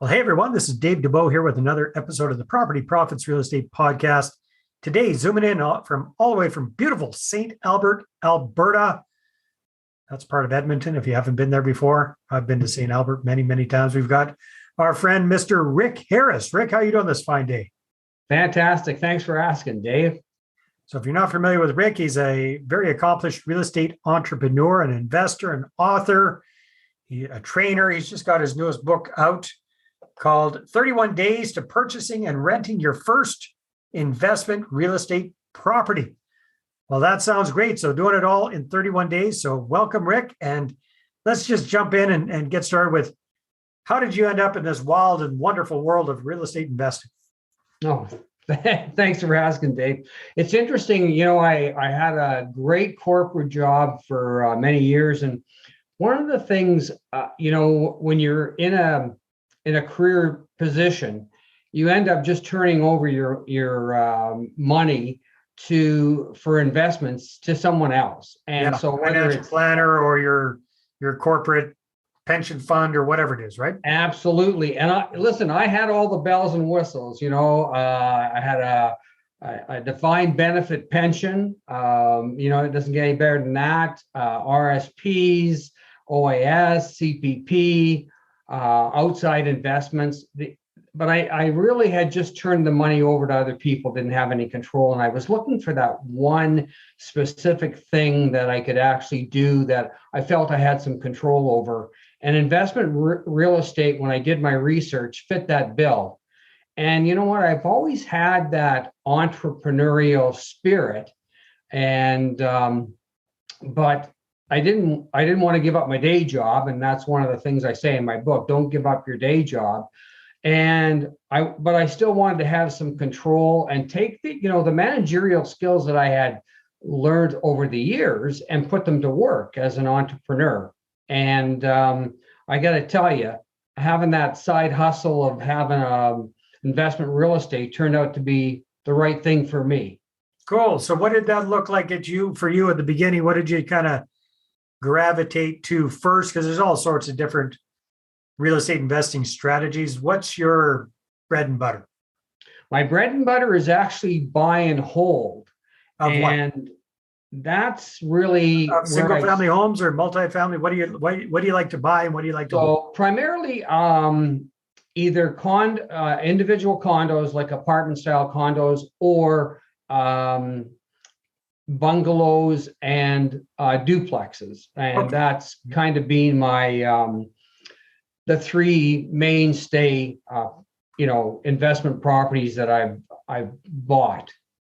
Well, hey everyone, this is Dave Dubeau here with another episode of the Property Profits Real Estate Podcast. Today, zooming in from all the way from beautiful St. Albert, Alberta. That's part of Edmonton. If you haven't been there before, I've been to St. Albert many, many times. We've got our friend, Mr. Rick Harris. Rick, how are you doing this fine day? Fantastic. Thanks for asking, Dave. So if you're not familiar with Rick, he's a very accomplished real estate entrepreneur, an investor, an author, a trainer. He's just got his newest book out called 31 Days to Purchasing and Renting Your First Investment Real Estate Property. Well, that sounds great. So doing it all in 31 days. So welcome, Rick. And let's just jump in and get started with, how did you end up in this wild and wonderful world of real estate investing? Oh, thanks for asking, Dave. It's interesting. I had a great corporate job for many years. And one of the things, when you're in a career position, you end up just turning over your money for investments to someone else. And so whether it's planner or your corporate pension fund or whatever it is, right? Absolutely. And I had all the bells and whistles. I had a defined benefit pension. It doesn't get any better than that. RSPs, OAS, CPP, outside investments. But I really had just turned the money over to other people, didn't have any control. And I was looking for that one specific thing that I could actually do that I felt I had some control over. And investment real estate, when I did my research, fit that bill. And you know what? I've always had that entrepreneurial spirit. And but I didn't want to give up my day job. And that's one of the things I say in my book: don't give up your day job. But I still wanted to have some control and take the managerial skills that I had learned over the years and put them to work as an entrepreneur. And I got to tell you, having that side hustle of having investment real estate turned out to be the right thing for me. Cool. So what did that look like for you at the beginning? What did you kind of gravitate to first? Because there's all sorts of different real estate investing strategies. What's your bread and butter? My bread and butter is actually buy and hold. Of and what? That's really single family homes or multifamily. What do you like to buy and what do you like to hold? So primarily either individual condos, like apartment style condos, or bungalows and duplexes. And That's kind of been my the three mainstay investment properties that I've bought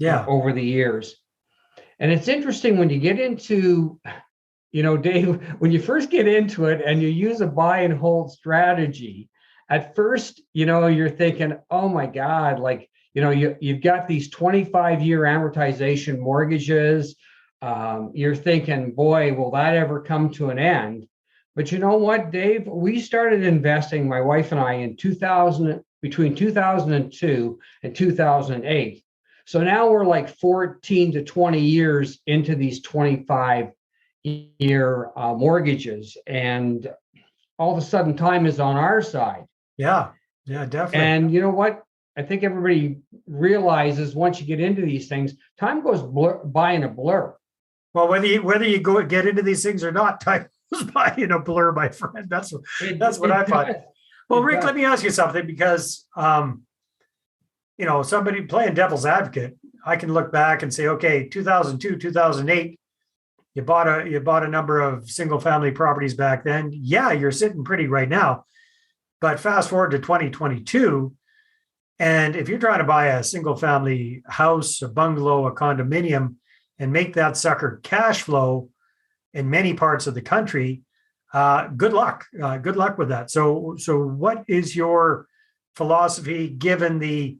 over the years. And it's interesting when you get into, Dave, when you first get into it and you use a buy and hold strategy, at first, you're thinking, oh my God, you've got these 25-year amortization mortgages. You're thinking, boy, will that ever come to an end? But you know what, Dave? We started investing, my wife and I, in between 2002 and 2008. So now we're like 14 to 20 years into these 25-year mortgages. And all of a sudden, time is on our side. Yeah, definitely. And you know what? I think everybody realizes once you get into these things, time goes by in a blur. Well, whether you get into these things or not, time goes by in a blur, my friend. That's what I find. Well, Rick, let me ask you something, because somebody playing devil's advocate, I can look back and say, okay, 2002, 2008, you bought a number of single family properties back then. Yeah, you're sitting pretty right now. But fast forward to 2022, and if you're trying to buy a single family house, a bungalow, a condominium, and make that sucker cash flow in many parts of the country, good luck. Good luck with that. So what is your philosophy given the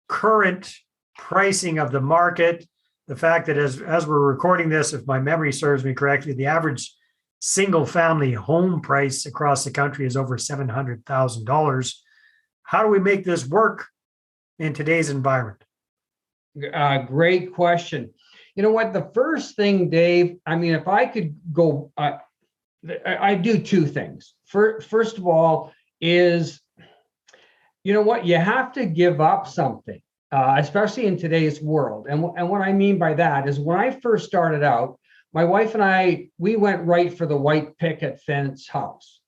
current pricing of the market? The fact that as we're recording this, if my memory serves me correctly, the average single family home price across the country is over $700,000. How do we make this work in today's environment? Great question. You know what? The first thing, Dave, if I could go, I do two things. First of all is you know what? You have to give up something, especially in today's world. And what I mean by that is when I first started out, my wife and I, we went right for the white picket fence house.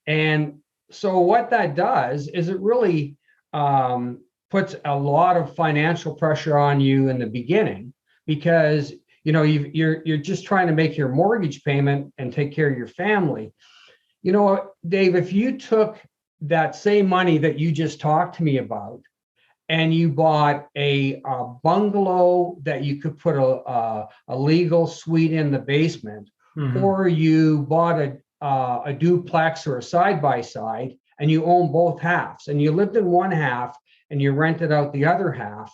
And so what that does is it really puts a lot of financial pressure on you in the beginning because you're just trying to make your mortgage payment and take care of your family. You know, Dave, if you took that same money that you just talked to me about and you bought a bungalow that you could put a legal suite in the basement, or you bought a duplex or a side-by-side and you own both halves and you lived in one half and you rented out the other half,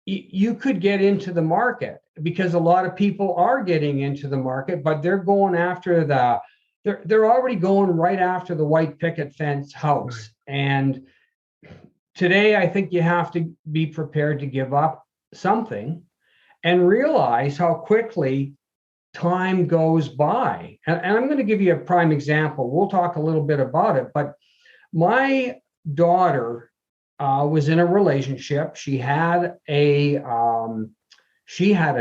you could get into the market because a lot of people are getting into the market, but they're going after they're already going right after the white picket fence house. Right. And today, I think you have to be prepared to give up something and realize how quickly time goes by. And I'm going to give you a prime example. We'll talk a little bit about it, but my daughter was in a relationship. She had a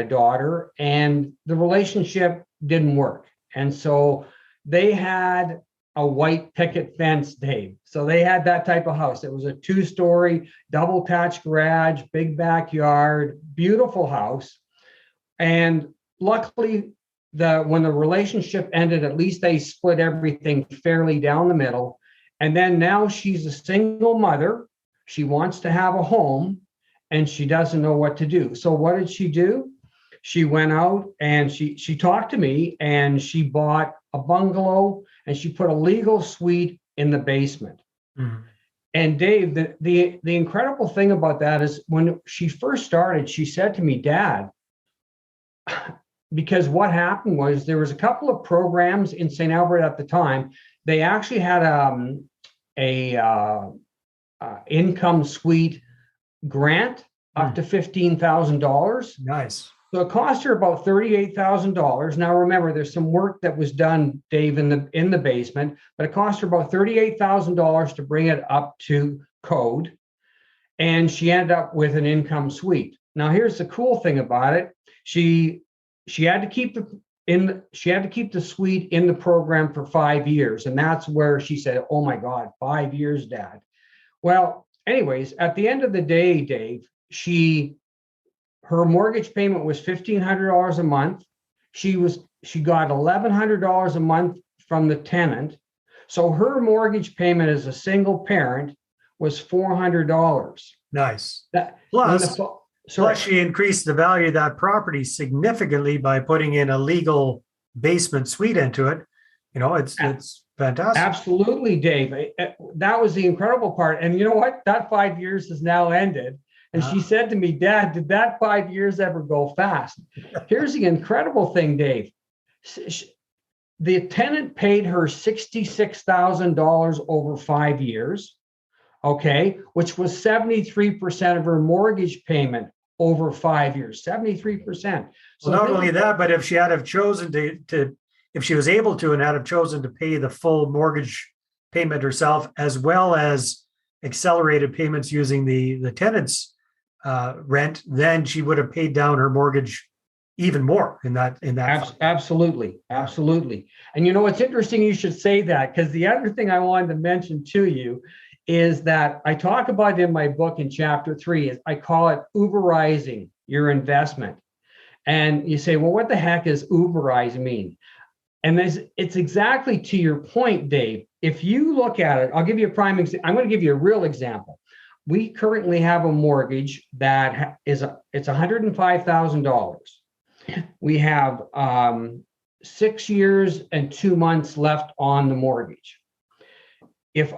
daughter, and the relationship didn't work. And so they had a white picket fence, Dave. So they had that type of house. It was a 2-story, double attached garage, big backyard, beautiful house. And luckily, when the relationship ended, at least they split everything fairly down the middle. And then now she's a single mother. She wants to have a home and she doesn't know what to do. So what did she do? She went out and she talked to me and she bought a bungalow and she put a legal suite in the basement. Mm-hmm. And Dave, the incredible thing about that is when she first started, she said to me, Dad, because what happened was there was a couple of programs in St. Albert at the time. They actually had a income suite grant up to $15,000. Nice. So it cost her about $38,000. Now remember, there's some work that was done, Dave, in the basement, but it cost her about $38,000 to bring it up to code, and she ended up with an income suite. Now here's the cool thing about it: she had to keep the suite in the program for 5 years, and that's where she said, "Oh my God, 5 years, Dad." Well, anyways, at the end of the day, Dave, her mortgage payment was $1,500 a month. She got $1,100 a month from the tenant. So her mortgage payment as a single parent was $400. Nice. Plus she increased the value of that property significantly by putting in a legal basement suite into it. You know, it's fantastic. Absolutely, Dave. That was the incredible part. And you know what? That 5 years has now ended. And she said to me, Dad, did that 5 years ever go fast? Here's the incredible thing, Dave. The tenant paid her $66,000 over 5 years, okay, which was 73% of her mortgage payment over 5 years, 73%. So well, not only that, but if she had have chosen if she was able to and had have chosen to pay the full mortgage payment herself, as well as accelerated payments using the tenant's rent, then she would have paid down her mortgage even more in that. Absolutely. And you know, it's interesting you should say that, because the other thing I wanted to mention to you is that I talk about in my book in chapter 3 is I call it Uberizing your investment. And you say, well, what the heck does Uberize mean? And it's exactly to your point, Dave. If you look at it, I'll give you a prime example. I'm going to give you a real example. We currently have a mortgage that it's $105,000. We have 6 years and 2 months left on the mortgage. If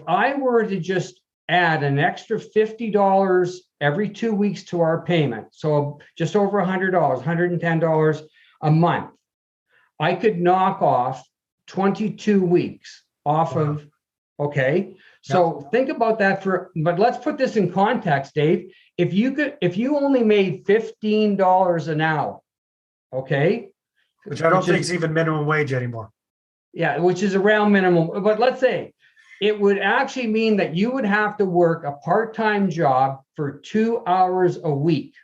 I were to just add an extra $50 every 2 weeks to our payment, so just over $100, $110 a month, I could knock off 22 weeks off of, okay? So think about that but let's put this in context, Dave. If you only made $15 an hour, okay? Which I don't think is even minimum wage anymore. Yeah, which is around minimum. But let's say It would actually mean that you would have to work a part-time job for 2 hours a week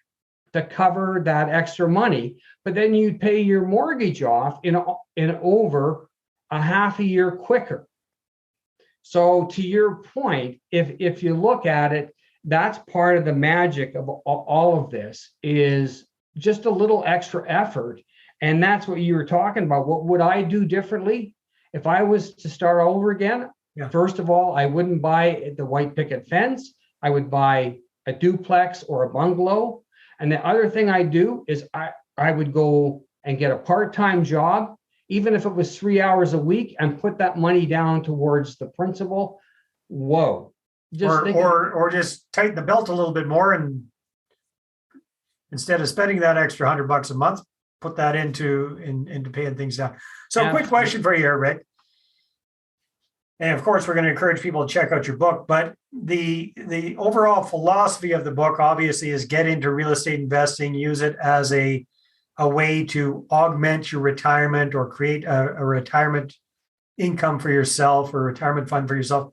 to cover that extra money, but then you'd pay your mortgage off in over a half a year quicker. So to your point, if you look at it, that's part of the magic of all of this, is just a little extra effort. And that's what you were talking about. What would I do differently if I was to start over again? Yeah. First of all, I wouldn't buy the white picket fence. I would buy a duplex or a bungalow. And the other thing I do is I would go and get a part-time job, even if it was 3 hours a week, and put that money down towards the principal. Whoa. Or just tighten the belt a little bit more, and instead of spending that extra $100 a month, put that into paying things down. So a quick question for you here, Rick. And of course, we're going to encourage people to check out your book, but the overall philosophy of the book obviously is get into real estate investing, use it as a way to augment your retirement or create a retirement income for yourself or retirement fund for yourself.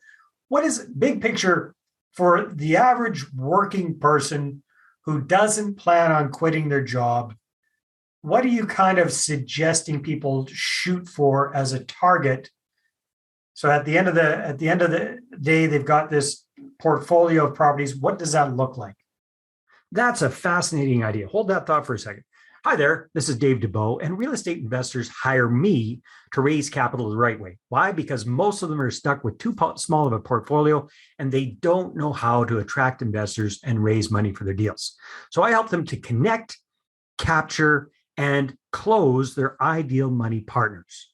What is big picture for the average working person who doesn't plan on quitting their job? What are you kind of suggesting people shoot for as a target? So at the end of the day, they've got this portfolio of properties. What does that look like? That's a fascinating idea. Hold that thought for a second. Hi there, this is Dave Dubeau, and real estate investors hire me to raise capital the right way. Why? Because most of them are stuck with too small of a portfolio, and they don't know how to attract investors and raise money for their deals. So I help them to connect, capture, and close their ideal money partners.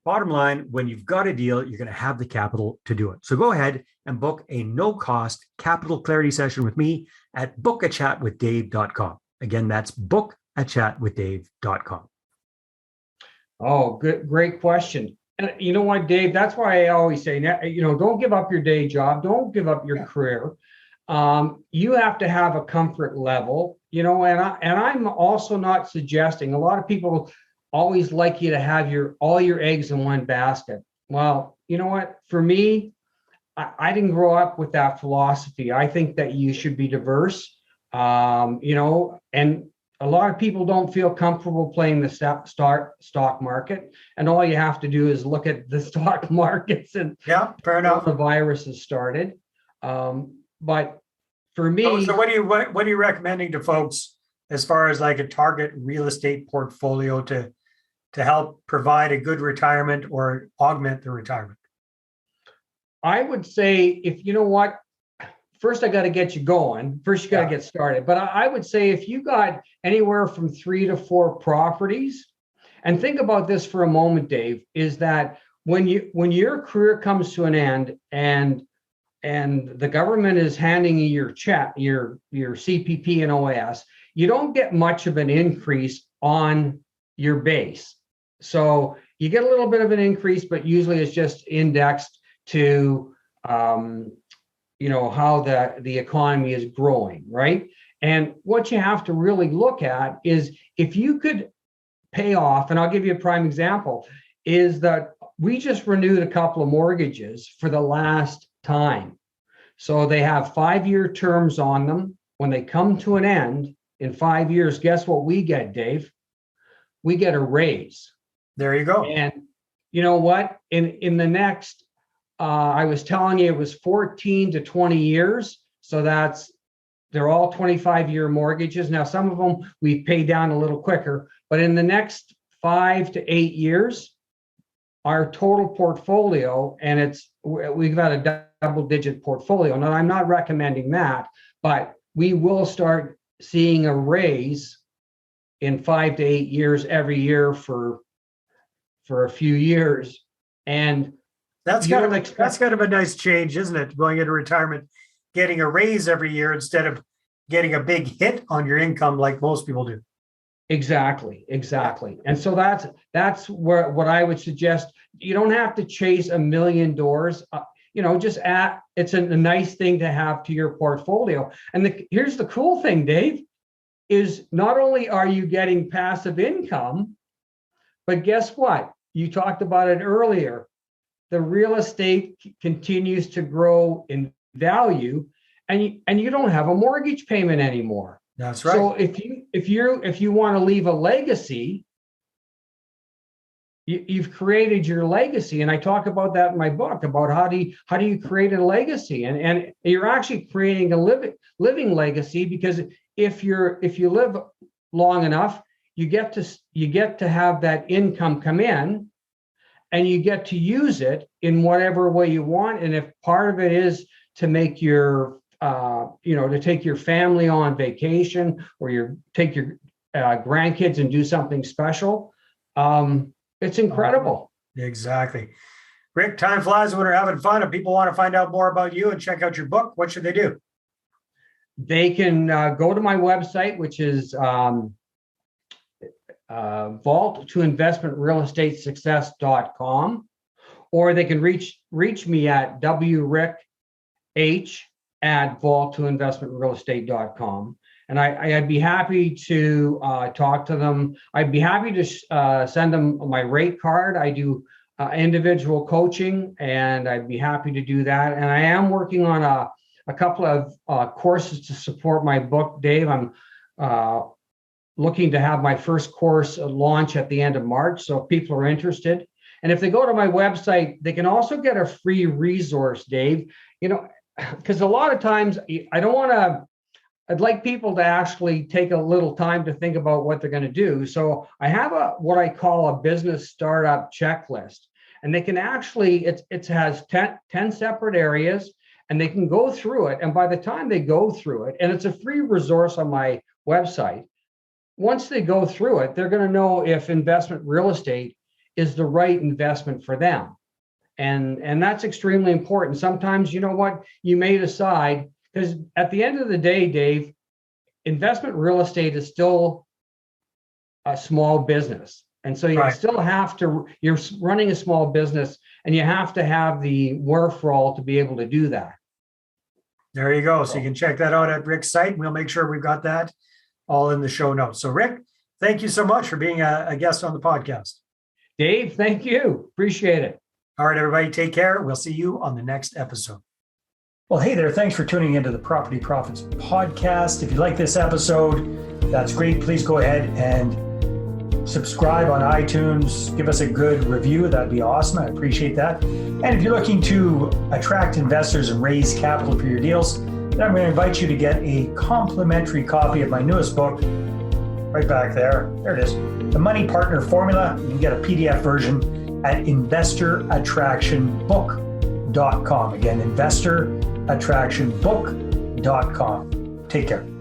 Bottom line, when you've got a deal, you're going to have the capital to do it. So go ahead and book a no-cost capital clarity session with me at bookachatwithdave.com. Again, that's bookachatwithdave.com. Oh, good, great question. And you know what, Dave? That's why I always say, don't give up your day job. Don't give up your career. You have to have a comfort level, and I'm also not suggesting, a lot of people always like you to have all your eggs in one basket. Well, you know what? For me, I didn't grow up with that philosophy. I think that you should be diverse, and a lot of people don't feel comfortable playing the stock market. And all you have to do is look at the stock markets and fair enough. The virus has started. But for me, so what are you recommending to folks as far as like a target real estate portfolio to help provide a good retirement or augment the retirement? I would say, if you know what, first I got to get you going. First, you got to get started. But I would say if you got anywhere from 3 to 4 properties, and think about this for a moment, Dave, is that when your career comes to an end and the government is handing you your check, your CPP and OAS, you don't get much of an increase on your base. So you get a little bit of an increase, but usually it's just indexed to how the economy is growing, right? And what you have to really look at is if you could pay off, and I'll give you a prime example, is that we just renewed a couple of mortgages for the last time. So they have 5-year terms on them. When they come to an end in 5 years, guess what we get, Dave? We get a raise. There you go. And you know what? In the next, I was telling you it was 14 to 20 years. So they're all 25-year mortgages. Now, some of them we pay down a little quicker, but in the next 5 to 8 years, our total portfolio, and we've got a double-digit portfolio. Now, I'm not recommending that, but we will start seeing a raise in 5 to 8 years every year for a few years. And that's kind of a nice change, isn't it? Going into retirement, getting a raise every year instead of getting a big hit on your income like most people do. Exactly. And so that's what I would suggest. You don't have to chase a million doors. It's a nice thing to have to your portfolio. And here's the cool thing, Dave, is not only are you getting passive income, but guess what? You talked about it earlier. the real estate continues to grow in value, and you don't have a mortgage payment anymore. That's right. So if you want to leave a legacy, you've created your legacy, and I talk about that in my book about how do you create a legacy, and you're actually creating a living legacy, because if you live long enough, you get to have that income come in, and you get to use it in whatever way you want. And if part of it is to make your to take your family on vacation, or take your grandkids and do something special, it's incredible. Exactly. Rick, time flies when we're having fun. If people want to find out more about you and check out your book, what should they do? They can go to my website, which is vault2investmentrealestatesuccess.com, or they can reach me at wrick@vault2investmentrealestate.com. And I'd be happy to talk to them. I'd be happy to send them my rate card. I do individual coaching, and I'd be happy to do that. And I am working on a couple of courses to support my book, Dave. I'm looking to have my first course launch at the end of March. So if people are interested, and if they go to my website, they can also get a free resource, Dave. Because a lot of times I'd like people to actually take a little time to think about what they're going to do. So I have what I call a business startup checklist, and they can actually, it has 10 separate areas, and they can go through it. And by the time they go through it, and it's a free resource on my website, once they go through it, they're going to know if investment real estate is the right investment for them. And that's extremely important. Sometimes, you may decide, because at the end of the day, Dave, investment real estate is still a small business. And so you still have to, you're running a small business, and you have to have the wherewithal to be able to do that. There you go. So you can check that out at Rick's site, and we'll make sure we've got that all in the show notes. So Rick, thank you so much for being a guest on the podcast. Dave, thank you. Appreciate it. All right, everybody, take care. We'll see you on the next episode. Well, hey there. Thanks for tuning into the Property Profits podcast. If you like this episode, that's great. Please go ahead and subscribe on iTunes. Give us a good review. That'd be awesome. I appreciate that. And if you're looking to attract investors and raise capital for your deals, then I'm going to invite you to get a complimentary copy of my newest book, right back there. There it is. The Money Partner Formula. You can get a PDF version at investorattractionbook.com. Again, investorattractionbook.com. Take care.